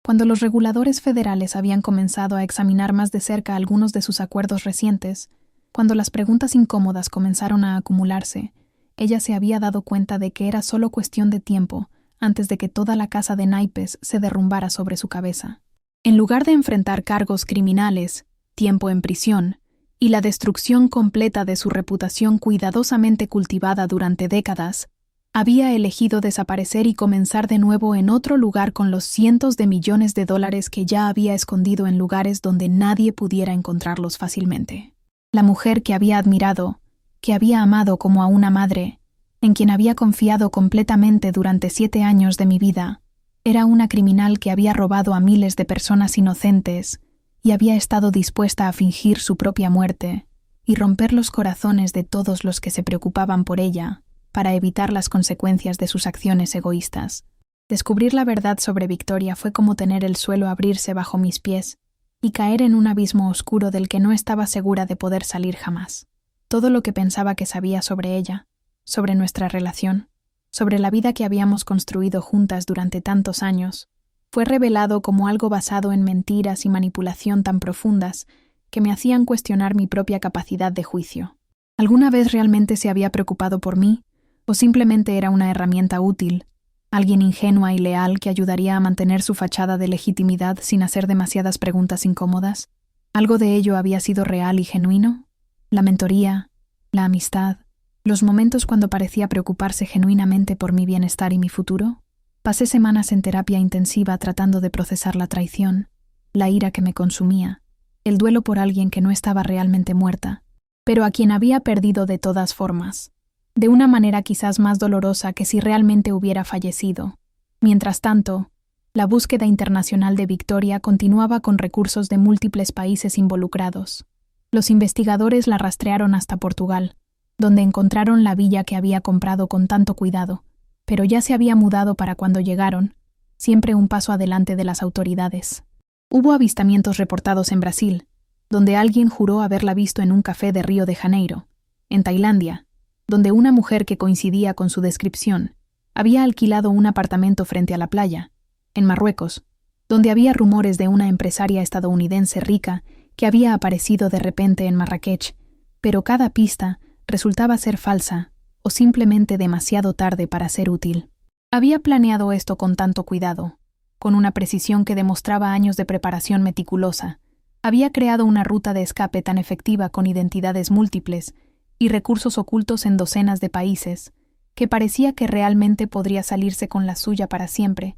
Cuando los reguladores federales habían comenzado a examinar más de cerca algunos de sus acuerdos recientes, cuando las preguntas incómodas comenzaron a acumularse, ella se había dado cuenta de que era solo cuestión de tiempo antes de que toda la casa de naipes se derrumbara sobre su cabeza. En lugar de enfrentar cargos criminales, tiempo en prisión y la destrucción completa de su reputación cuidadosamente cultivada durante décadas, había elegido desaparecer y comenzar de nuevo en otro lugar con los cientos de millones de dólares que ya había escondido en lugares donde nadie pudiera encontrarlos fácilmente. La mujer que había admirado, que había amado como a una madre, en quien había confiado completamente durante 7 años de mi vida, era una criminal que había robado a miles de personas inocentes y había estado dispuesta a fingir su propia muerte y romper los corazones de todos los que se preocupaban por ella para evitar las consecuencias de sus acciones egoístas. Descubrir la verdad sobre Victoria fue como tener el suelo abrirse bajo mis pies y caer en un abismo oscuro del que no estaba segura de poder salir jamás. Todo lo que pensaba que sabía sobre ella, sobre nuestra relación, sobre la vida que habíamos construido juntas durante tantos años, fue revelado como algo basado en mentiras y manipulación tan profundas que me hacían cuestionar mi propia capacidad de juicio. ¿Alguna vez realmente se había preocupado por mí? ¿O simplemente era una herramienta útil, alguien ingenua y leal que ayudaría a mantener su fachada de legitimidad sin hacer demasiadas preguntas incómodas? ¿Algo de ello había sido real y genuino? La mentoría, la amistad, los momentos cuando parecía preocuparse genuinamente por mi bienestar y mi futuro. Pasé semanas en terapia intensiva tratando de procesar la traición, la ira que me consumía, el duelo por alguien que no estaba realmente muerta, pero a quien había perdido de todas formas, de una manera quizás más dolorosa que si realmente hubiera fallecido. Mientras tanto, la búsqueda internacional de Victoria continuaba con recursos de múltiples países involucrados. Los investigadores la rastrearon hasta Portugal, donde encontraron la villa que había comprado con tanto cuidado, pero ya se había mudado para cuando llegaron, siempre un paso adelante de las autoridades. Hubo avistamientos reportados en Brasil, donde alguien juró haberla visto en un café de Río de Janeiro, en Tailandia, donde una mujer que coincidía con su descripción había alquilado un apartamento frente a la playa, en Marruecos, donde había rumores de una empresaria estadounidense rica que había aparecido de repente en Marrakech, pero cada pista resultaba ser falsa o simplemente demasiado tarde para ser útil. Había planeado esto con tanto cuidado, con una precisión que demostraba años de preparación meticulosa. Había creado una ruta de escape tan efectiva con identidades múltiples y recursos ocultos en docenas de países, que parecía que realmente podría salirse con la suya para siempre,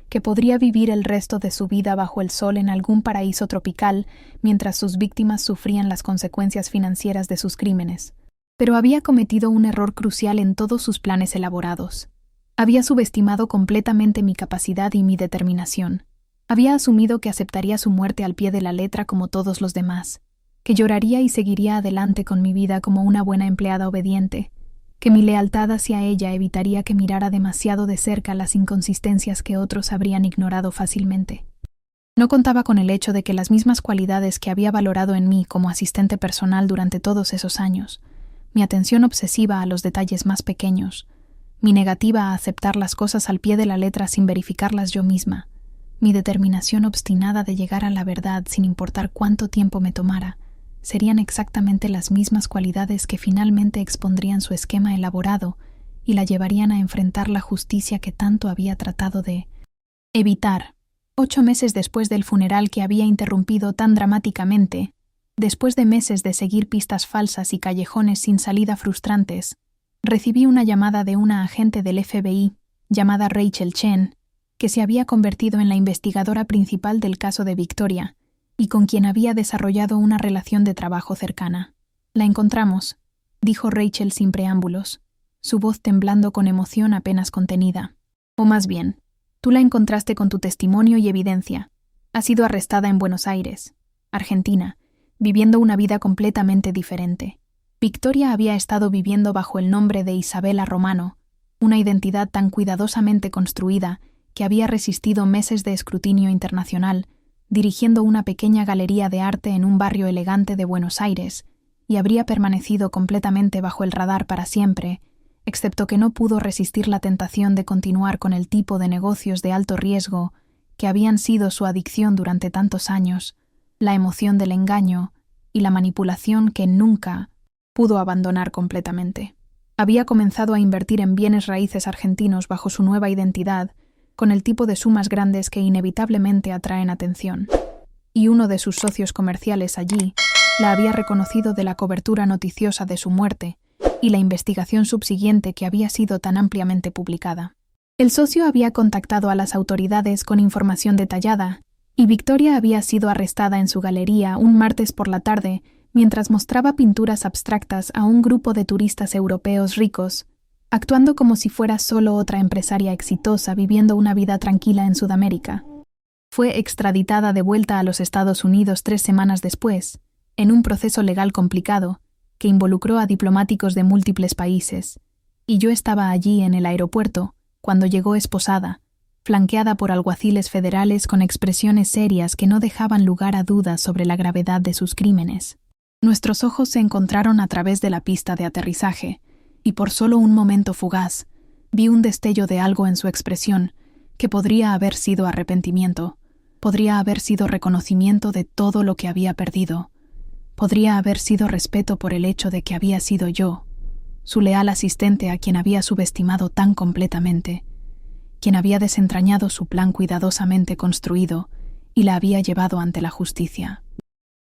que podría vivir el resto de su vida bajo el sol en algún paraíso tropical mientras sus víctimas sufrían las consecuencias financieras de sus crímenes. Pero había cometido un error crucial en todos sus planes elaborados. Había subestimado completamente mi capacidad y mi determinación. Había asumido que aceptaría su muerte al pie de la letra como todos los demás, que lloraría y seguiría adelante con mi vida como una buena empleada obediente, que mi lealtad hacia ella evitaría que mirara demasiado de cerca las inconsistencias que otros habrían ignorado fácilmente. No contaba con el hecho de que las mismas cualidades que había valorado en mí como asistente personal durante todos esos años, mi atención obsesiva a los detalles más pequeños, mi negativa a aceptar las cosas al pie de la letra sin verificarlas yo misma, mi determinación obstinada de llegar a la verdad sin importar cuánto tiempo me tomara, serían exactamente las mismas cualidades que finalmente expondrían su esquema elaborado y la llevarían a enfrentar la justicia que tanto había tratado de evitar. 8 meses después del funeral que había interrumpido tan dramáticamente, después de meses de seguir pistas falsas y callejones sin salida frustrantes, recibí una llamada de una agente del FBI, llamada Rachel Chen, que se había convertido en la investigadora principal del caso de Victoria y con quien había desarrollado una relación de trabajo cercana. «La encontramos», dijo Rachel sin preámbulos, su voz temblando con emoción apenas contenida. «O más bien, tú la encontraste con tu testimonio y evidencia. Ha sido arrestada en Buenos Aires, Argentina, viviendo una vida completamente diferente. Victoria había estado viviendo bajo el nombre de Isabela Romano, una identidad tan cuidadosamente construida que había resistido meses de escrutinio internacional, dirigiendo una pequeña galería de arte en un barrio elegante de Buenos Aires, y habría permanecido completamente bajo el radar para siempre, excepto que no pudo resistir la tentación de continuar con el tipo de negocios de alto riesgo que habían sido su adicción durante tantos años, la emoción del engaño y la manipulación que nunca pudo abandonar completamente. Había comenzado a invertir en bienes raíces argentinos bajo su nueva identidad, con el tipo de sumas grandes que inevitablemente atraen atención. Y uno de sus socios comerciales allí la había reconocido de la cobertura noticiosa de su muerte y la investigación subsiguiente que había sido tan ampliamente publicada. El socio había contactado a las autoridades con información detallada, y Victoria había sido arrestada en su galería un martes por la tarde mientras mostraba pinturas abstractas a un grupo de turistas europeos ricos, actuando como si fuera solo otra empresaria exitosa viviendo una vida tranquila en Sudamérica. Fue extraditada de vuelta a los Estados Unidos 3 semanas después, en un proceso legal complicado que involucró a diplomáticos de múltiples países, y yo estaba allí en el aeropuerto cuando llegó esposada, flanqueada por alguaciles federales con expresiones serias que no dejaban lugar a dudas sobre la gravedad de sus crímenes. Nuestros ojos se encontraron a través de la pista de aterrizaje, y por solo un momento fugaz, vi un destello de algo en su expresión que podría haber sido arrepentimiento, podría haber sido reconocimiento de todo lo que había perdido, podría haber sido respeto por el hecho de que había sido yo, su leal asistente a quien había subestimado tan completamente, quien había desentrañado su plan cuidadosamente construido y la había llevado ante la justicia.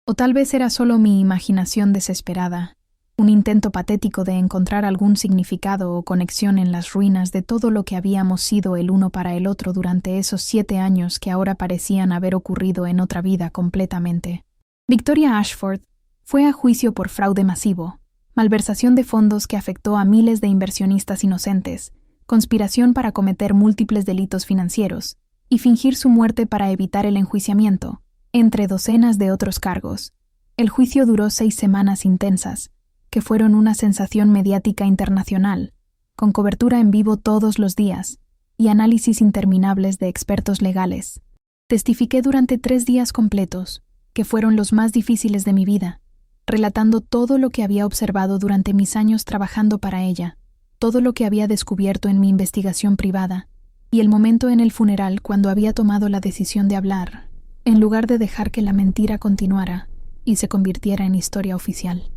O tal vez era solo mi imaginación desesperada, un intento patético de encontrar algún significado o conexión en las ruinas de todo lo que habíamos sido el uno para el otro durante esos 7 años que ahora parecían haber ocurrido en otra vida completamente. Victoria Ashford fue a juicio por fraude masivo, malversación de fondos que afectó a miles de inversionistas inocentes, conspiración para cometer múltiples delitos financieros y fingir su muerte para evitar el enjuiciamiento, entre docenas de otros cargos. El juicio duró 6 semanas intensas, que fueron una sensación mediática internacional, con cobertura en vivo todos los días y análisis interminables de expertos legales. Testifiqué durante 3 días completos, que fueron los más difíciles de mi vida, relatando todo lo que había observado durante mis años trabajando para ella, todo lo que había descubierto en mi investigación privada, y el momento en el funeral cuando había tomado la decisión de hablar, en lugar de dejar que la mentira continuara y se convirtiera en historia oficial.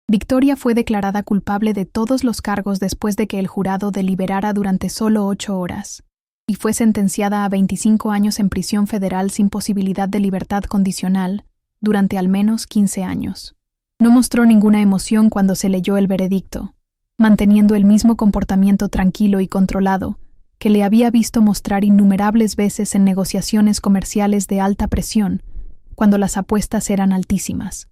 Victoria fue declarada culpable de todos los cargos después de que el jurado deliberara durante solo 8 horas, y fue sentenciada a 25 años en prisión federal sin posibilidad de libertad condicional durante al menos 15 años. No mostró ninguna emoción cuando se leyó el veredicto, manteniendo el mismo comportamiento tranquilo y controlado que le había visto mostrar innumerables veces en negociaciones comerciales de alta presión, cuando las apuestas eran altísimas.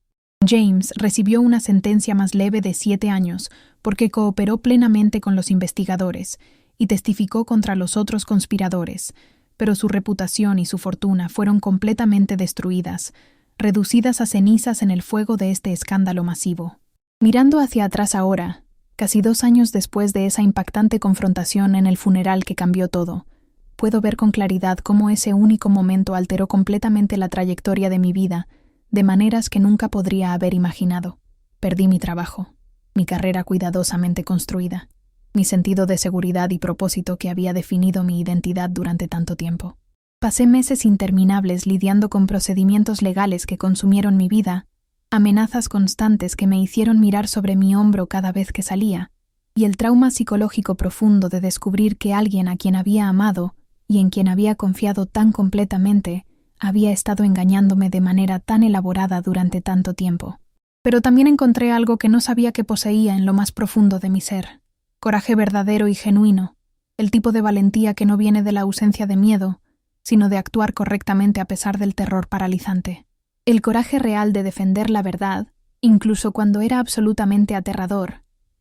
James recibió una sentencia más leve de 7 años porque cooperó plenamente con los investigadores y testificó contra los otros conspiradores, pero su reputación y su fortuna fueron completamente destruidas, reducidas a cenizas en el fuego de este escándalo masivo. Mirando hacia atrás ahora, casi 2 años después de esa impactante confrontación en el funeral que cambió todo, puedo ver con claridad cómo ese único momento alteró completamente la trayectoria de mi vida, de maneras que nunca podría haber imaginado. Perdí mi trabajo, mi carrera cuidadosamente construida, mi sentido de seguridad y propósito que había definido mi identidad durante tanto tiempo. Pasé meses interminables lidiando con procedimientos legales que consumieron mi vida, amenazas constantes que me hicieron mirar sobre mi hombro cada vez que salía, y el trauma psicológico profundo de descubrir que alguien a quien había amado y en quien había confiado tan completamente había estado engañándome de manera tan elaborada durante tanto tiempo. Pero también encontré algo que no sabía que poseía en lo más profundo de mi ser: coraje verdadero y genuino, el tipo de valentía que no viene de la ausencia de miedo, sino de actuar correctamente a pesar del terror paralizante. El coraje real de defender la verdad, incluso cuando era absolutamente aterrador,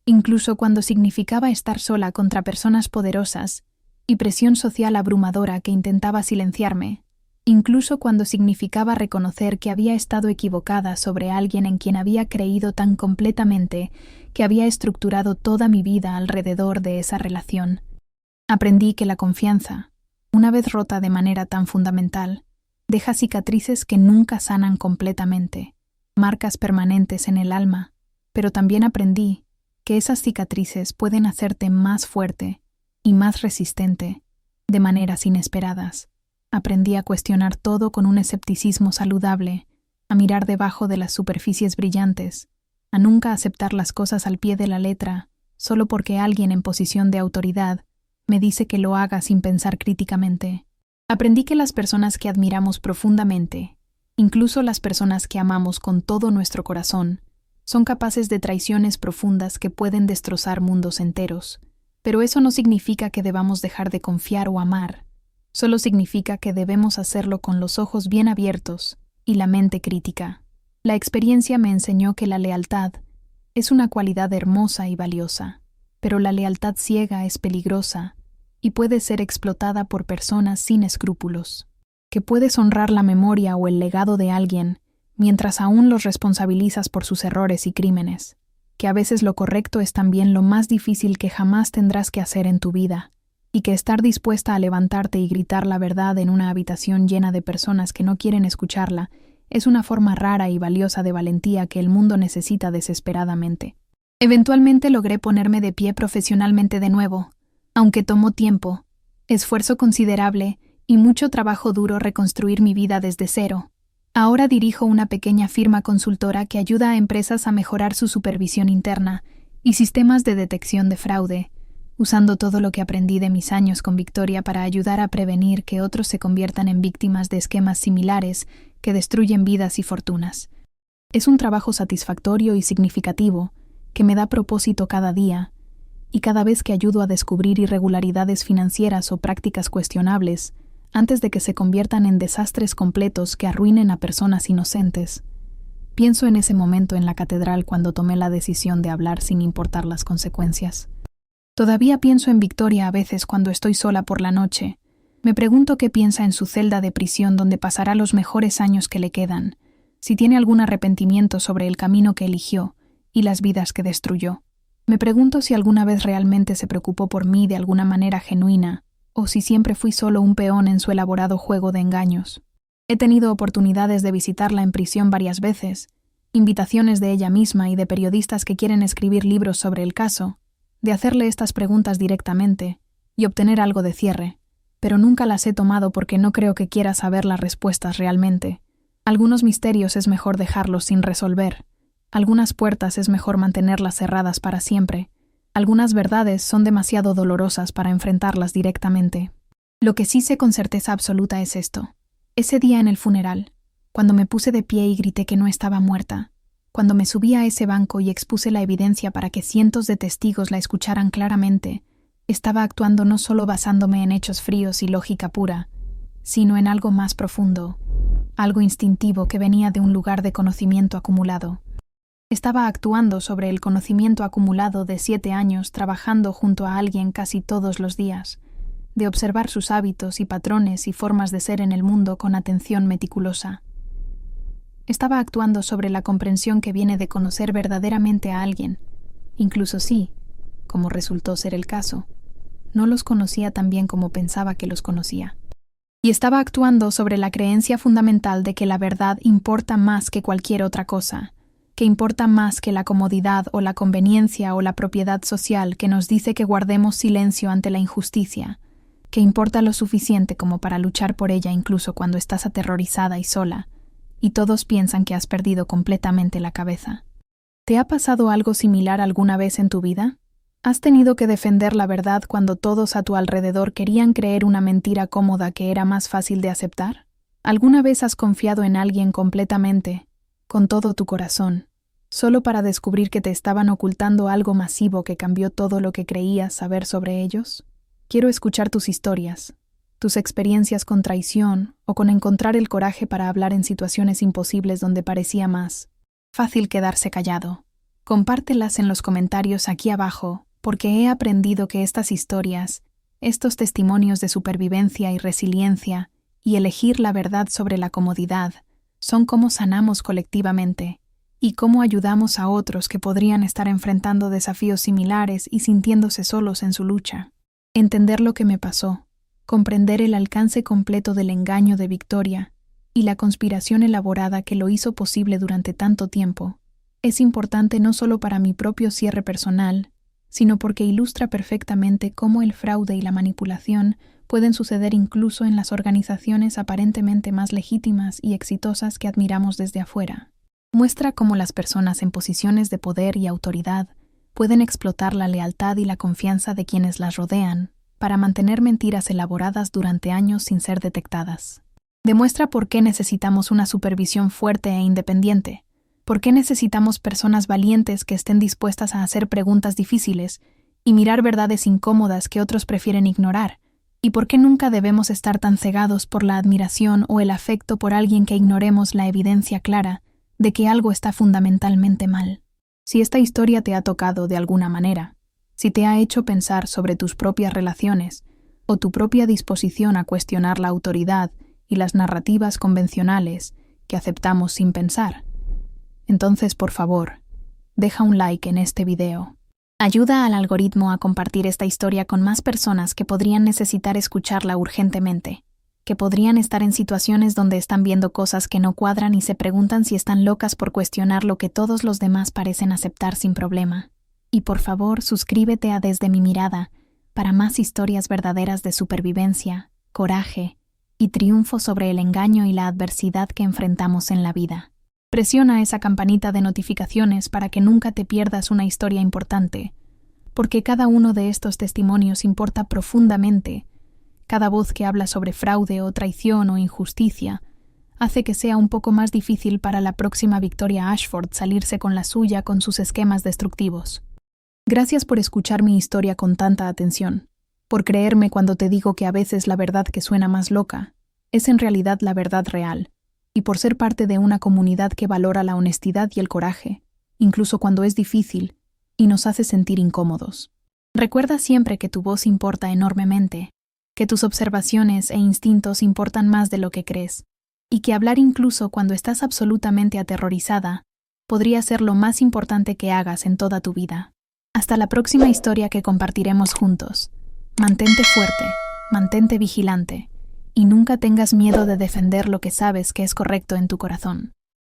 incluso cuando significaba estar sola contra personas poderosas y presión social abrumadora que intentaba silenciarme, incluso cuando significaba reconocer que había estado equivocada sobre alguien en quien había creído tan completamente que había estructurado toda mi vida alrededor de esa relación. Aprendí que la confianza, una vez rota de manera tan fundamental, deja cicatrices que nunca sanan completamente, marcas permanentes en el alma, pero también aprendí que esas cicatrices pueden hacerte más fuerte y más resistente de maneras inesperadas. Aprendí a cuestionar todo con un escepticismo saludable, a mirar debajo de las superficies brillantes, a nunca aceptar las cosas al pie de la letra, solo porque alguien en posición de autoridad me dice que lo haga sin pensar críticamente. Aprendí que las personas que admiramos profundamente, incluso las personas que amamos con todo nuestro corazón, son capaces de traiciones profundas que pueden destrozar mundos enteros. Pero eso no significa que debamos dejar de confiar o amar. Solo significa que debemos hacerlo con los ojos bien abiertos y la mente crítica. La experiencia me enseñó que la lealtad es una cualidad hermosa y valiosa, pero la lealtad ciega es peligrosa y puede ser explotada por personas sin escrúpulos. Que puedes honrar la memoria o el legado de alguien mientras aún los responsabilizas por sus errores y crímenes. Que a veces lo correcto es también lo más difícil que jamás tendrás que hacer en tu vida, y que estar dispuesta a levantarte y gritar la verdad en una habitación llena de personas que no quieren escucharla es una forma rara y valiosa de valentía que el mundo necesita desesperadamente. Eventualmente logré ponerme de pie profesionalmente de nuevo, aunque tomó tiempo, esfuerzo considerable y mucho trabajo duro reconstruir mi vida desde cero. Ahora dirijo una pequeña firma consultora que ayuda a empresas a mejorar su supervisión interna y sistemas de detección de fraude, usando todo lo que aprendí de mis años con Victoria para ayudar a prevenir que otros se conviertan en víctimas de esquemas similares que destruyen vidas y fortunas. Es un trabajo satisfactorio y significativo que me da propósito cada día, y cada vez que ayudo a descubrir irregularidades financieras o prácticas cuestionables, antes de que se conviertan en desastres completos que arruinen a personas inocentes. Pienso en ese momento en la catedral cuando tomé la decisión de hablar sin importar las consecuencias. Todavía pienso en Victoria a veces cuando estoy sola por la noche. Me pregunto qué piensa en su celda de prisión donde pasará los mejores años que le quedan, si tiene algún arrepentimiento sobre el camino que eligió y las vidas que destruyó. Me pregunto si alguna vez realmente se preocupó por mí de alguna manera genuina, o si siempre fui solo un peón en su elaborado juego de engaños. He tenido oportunidades de visitarla en prisión varias veces, invitaciones de ella misma y de periodistas que quieren escribir libros sobre el caso, de hacerle estas preguntas directamente y obtener algo de cierre, pero nunca las he tomado porque no creo que quiera saber las respuestas realmente. Algunos misterios es mejor dejarlos sin resolver, algunas puertas es mejor mantenerlas cerradas para siempre, algunas verdades son demasiado dolorosas para enfrentarlas directamente. Lo que sí sé con certeza absoluta es esto. Ese día en el funeral, cuando me puse de pie y grité que no estaba muerta, cuando me subí a ese banco y expuse la evidencia para que cientos de testigos la escucharan claramente, estaba actuando no solo basándome en hechos fríos y lógica pura, sino en algo más profundo, algo instintivo que venía de un lugar de conocimiento acumulado. Estaba actuando sobre el conocimiento acumulado de 7 años trabajando junto a alguien casi todos los días, de observar sus hábitos y patrones y formas de ser en el mundo con atención meticulosa. Estaba actuando sobre la comprensión que viene de conocer verdaderamente a alguien, incluso si, como resultó ser el caso, no los conocía tan bien como pensaba que los conocía. Y estaba actuando sobre la creencia fundamental de que la verdad importa más que cualquier otra cosa, que importa más que la comodidad o la conveniencia o la propiedad social que nos dice que guardemos silencio ante la injusticia, que importa lo suficiente como para luchar por ella incluso cuando estás aterrorizada y sola, y todos piensan que has perdido completamente la cabeza. ¿Te ha pasado algo similar alguna vez en tu vida? ¿Has tenido que defender la verdad cuando todos a tu alrededor querían creer una mentira cómoda que era más fácil de aceptar? ¿Alguna vez has confiado en alguien completamente, con todo tu corazón, solo para descubrir que te estaban ocultando algo masivo que cambió todo lo que creías saber sobre ellos? Quiero escuchar tus historias, tus experiencias con traición o con encontrar el coraje para hablar en situaciones imposibles donde parecía más fácil quedarse callado. Compártelas en los comentarios aquí abajo, porque he aprendido que estas historias, estos testimonios de supervivencia y resiliencia, y elegir la verdad sobre la comodidad, son cómo sanamos colectivamente y cómo ayudamos a otros que podrían estar enfrentando desafíos similares y sintiéndose solos en su lucha. Entender lo que me pasó, comprender el alcance completo del engaño de Victoria y la conspiración elaborada que lo hizo posible durante tanto tiempo, es importante no solo para mi propio cierre personal, sino porque ilustra perfectamente cómo el fraude y la manipulación pueden suceder incluso en las organizaciones aparentemente más legítimas y exitosas que admiramos desde afuera. Muestra cómo las personas en posiciones de poder y autoridad pueden explotar la lealtad y la confianza de quienes las rodean para mantener mentiras elaboradas durante años sin ser detectadas. Demuestra por qué necesitamos una supervisión fuerte e independiente, por qué necesitamos personas valientes que estén dispuestas a hacer preguntas difíciles y mirar verdades incómodas que otros prefieren ignorar, y por qué nunca debemos estar tan cegados por la admiración o el afecto por alguien que ignoremos la evidencia clara de que algo está fundamentalmente mal. Si esta historia te ha tocado de alguna manera, si te ha hecho pensar sobre tus propias relaciones o tu propia disposición a cuestionar la autoridad y las narrativas convencionales que aceptamos sin pensar, entonces, por favor, deja un like en este video. Ayuda al algoritmo a compartir esta historia con más personas que podrían necesitar escucharla urgentemente, que podrían estar en situaciones donde están viendo cosas que no cuadran y se preguntan si están locas por cuestionar lo que todos los demás parecen aceptar sin problema. Y por favor, suscríbete a Desde mi Mirada para más historias verdaderas de supervivencia, coraje y triunfo sobre el engaño y la adversidad que enfrentamos en la vida. Presiona esa campanita de notificaciones para que nunca te pierdas una historia importante, porque cada uno de estos testimonios importa profundamente. Cada voz que habla sobre fraude o traición o injusticia hace que sea un poco más difícil para la próxima Victoria Ashford salirse con la suya con sus esquemas destructivos. Gracias por escuchar mi historia con tanta atención, por creerme cuando te digo que a veces la verdad que suena más loca es en realidad la verdad real, y por ser parte de una comunidad que valora la honestidad y el coraje, incluso cuando es difícil y nos hace sentir incómodos. Recuerda siempre que tu voz importa enormemente, que tus observaciones e instintos importan más de lo que crees, y que hablar incluso cuando estás absolutamente aterrorizada podría ser lo más importante que hagas en toda tu vida. Hasta la próxima historia que compartiremos juntos. Mantente fuerte, mantente vigilante, y nunca tengas miedo de defender lo que sabes que es correcto en tu corazón.